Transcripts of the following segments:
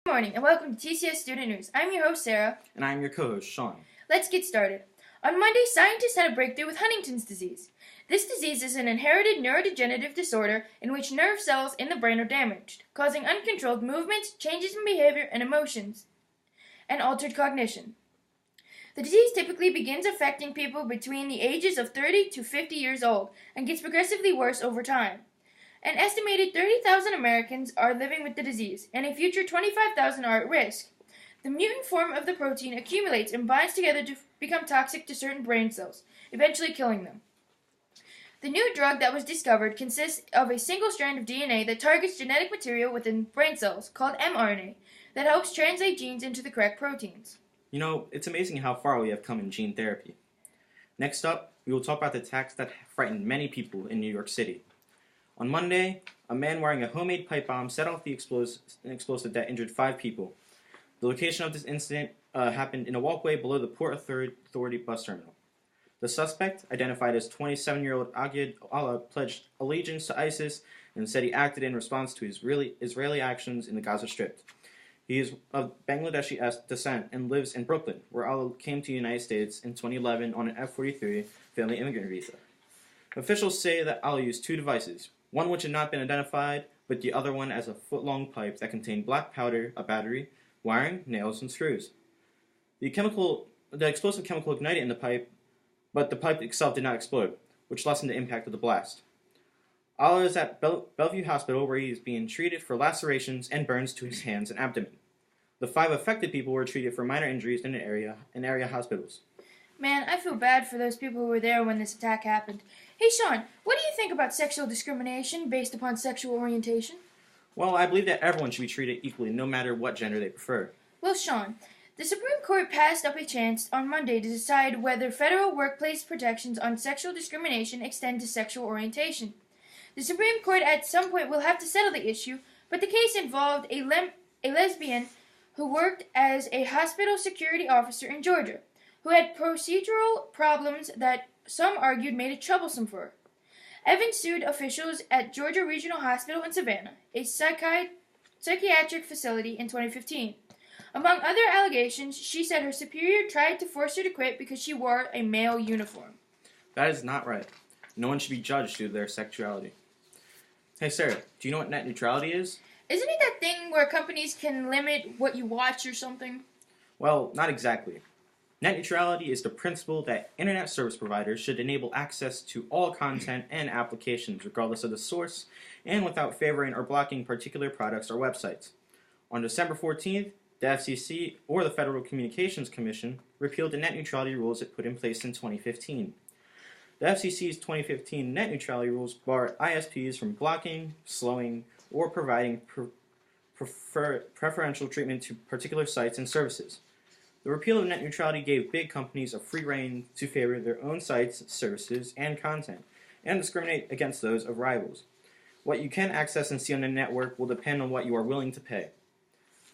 Good morning and welcome to TCS Student News. I'm your host, Sara. And I'm your co-host, Sean. Let's get started. On Monday, scientists had a breakthrough with Huntington's disease. This disease is an inherited neurodegenerative disorder in which nerve cells in the brain are damaged, causing uncontrolled movements, changes in behavior and emotions, and altered cognition. The disease typically begins affecting people between the ages of 30 to 50 years old and gets progressively worse over time. An estimated 30,000 Americans are living with the disease, and a future 25,000 are at risk. The mutant form of the protein accumulates and binds together to become toxic to certain brain cells, eventually killing them. The new drug that was discovered consists of a single strand of DNA that targets genetic material within brain cells, called mRNA, that helps translate genes into the correct proteins. You know, it's amazing how far we have come in gene therapy. Next up, we will talk about the attacks that frightened many people in New York City. On Monday, a man wearing a homemade pipe bomb set off the explosive that injured 5 people. The location of this incident happened in a walkway below the Port Authority bus terminal. The suspect, identified as 27-year-old Agid Allah, pledged allegiance to ISIS and said he acted in response to Israeli actions in the Gaza Strip. He is of Bangladeshi descent and lives in Brooklyn, where Allah came to the United States in 2011 on an F-43 family immigrant visa. Officials say that Allah used 2 devices, one which had not been identified, but the other one as a foot-long pipe that contained black powder, a battery, wiring, nails, and screws. The explosive chemical ignited in the pipe, but the pipe itself did not explode, which lessened the impact of the blast. Allah is at Bellevue Hospital, where he is being treated for lacerations and burns to his hands and abdomen. The 5 affected people were treated for minor injuries in area hospitals. Man, I feel bad for those people who were there when this attack happened. Hey Sean, what do you think about sexual discrimination based upon sexual orientation? Well, I believe that everyone should be treated equally, no matter what gender they prefer. Well, Sean, the Supreme Court passed up a chance on Monday to decide whether federal workplace protections on sexual discrimination extend to sexual orientation. The Supreme Court at some point will have to settle the issue, but the case involved a lesbian who worked as a hospital security officer in Georgia, who had procedural problems that some argued made it troublesome for her. Evans sued officials at Georgia Regional Hospital in Savannah, a psychiatric facility, in 2015. Among other allegations, she said her superior tried to force her to quit because she wore a male uniform. That is not right. No one should be judged due to their sexuality. Hey Sarah, do you know what net neutrality is? Isn't it that thing where companies can limit what you watch or something? Well, not exactly. Net neutrality is the principle that internet service providers should enable access to all content and applications regardless of the source and without favoring or blocking particular products or websites. On December 14th, the FCC, or the Federal Communications Commission, repealed the net neutrality rules it put in place in 2015. The FCC's 2015 net neutrality rules bar ISPs from blocking, slowing, or providing preferential treatment to particular sites and services. The repeal of net neutrality gave big companies a free rein to favor their own sites, services, and content, and discriminate against those of rivals. What you can access and see on the network will depend on what you are willing to pay.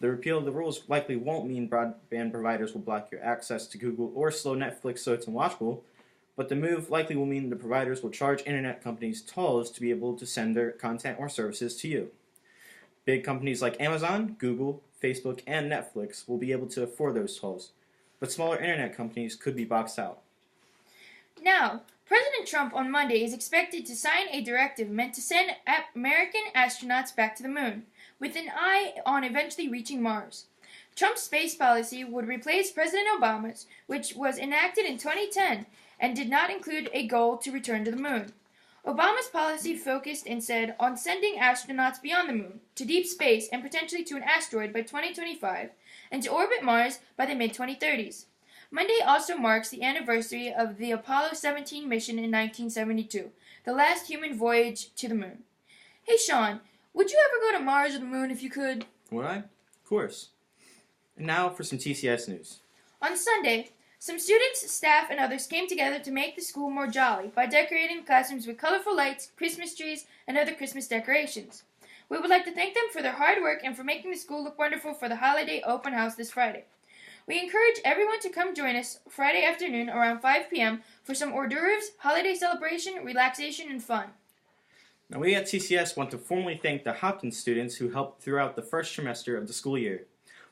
The repeal of the rules likely won't mean broadband providers will block your access to Google or slow Netflix so it's unwatchable, but the move likely will mean the providers will charge internet companies tolls to be able to send their content or services to you. Big companies like Amazon, Google, Facebook, and Netflix will be able to afford those tolls, but smaller internet companies could be boxed out. Now, President Trump on Monday is expected to sign a directive meant to send American astronauts back to the moon, with an eye on eventually reaching Mars. Trump's space policy would replace President Obama's, which was enacted in 2010 and did not include a goal to return to the moon. Obama's policy focused instead on sending astronauts beyond the moon, to deep space and potentially to an asteroid by 2025, and to orbit Mars by the mid-2030s. Monday also marks the anniversary of the Apollo 17 mission in 1972, the last human voyage to the moon. Hey Sean, would you ever go to Mars or the moon if you could? Would I? Of course. And now for some TCS news. On Sunday, some students, staff, and others came together to make the school more jolly by decorating classrooms with colorful lights, Christmas trees, and other Christmas decorations. We would like to thank them for their hard work and for making the school look wonderful for the holiday open house this Friday. We encourage everyone to come join us Friday afternoon around 5 p.m. for some hors d'oeuvres, holiday celebration, relaxation, and fun. Now, we at TCS want to formally thank the Hopkins students who helped throughout the first trimester of the school year.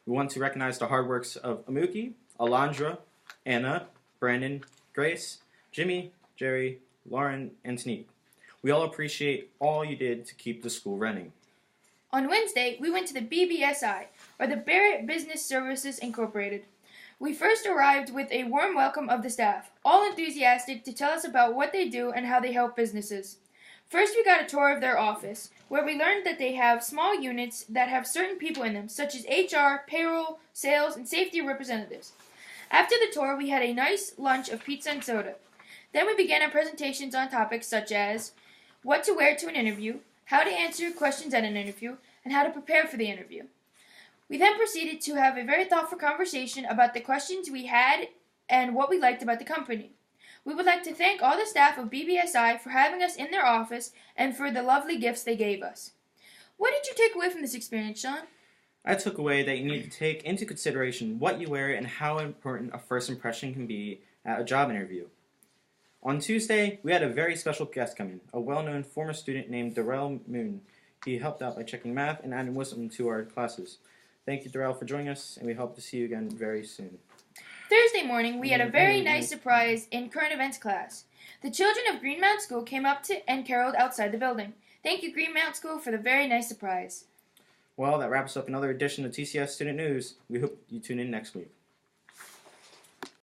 We want to recognize the hard works of Amuki, Alondra, Anna, Brandon, Grace, Jimmy, Jerry, Lauren, and Tanique. We all appreciate all you did to keep the school running. On Wednesday, we went to the BBSI, or the Barrett Business Services Incorporated. We first arrived with a warm welcome of the staff, all enthusiastic to tell us about what they do and how they help businesses. First, we got a tour of their office, where we learned that they have small units that have certain people in them, such as HR, payroll, sales, and safety representatives. After the tour, we had a nice lunch of pizza and soda. Then we began our presentations on topics such as what to wear to an interview, how to answer questions at an interview, and how to prepare for the interview. We then proceeded to have a very thoughtful conversation about the questions we had and what we liked about the company. We would like to thank all the staff of BBSI for having us in their office and for the lovely gifts they gave us. What did you take away from this experience, Sean? I took away that you need to take into consideration what you wear and how important a first impression can be at a job interview. On Tuesday, we had a very special guest come in, a well-known former student named Dyrrell Moon. He helped out by checking math and adding wisdom to our classes. Thank you, Dyrrell, for joining us, and we hope to see you again very soon. Thursday morning, we had a very nice surprise in current events class. The children of GreenMount School came up and caroled outside the building. Thank you, GreenMount School, for the very nice surprise. Well, that wraps up another edition of TCS Student News. We hope you tune in next week.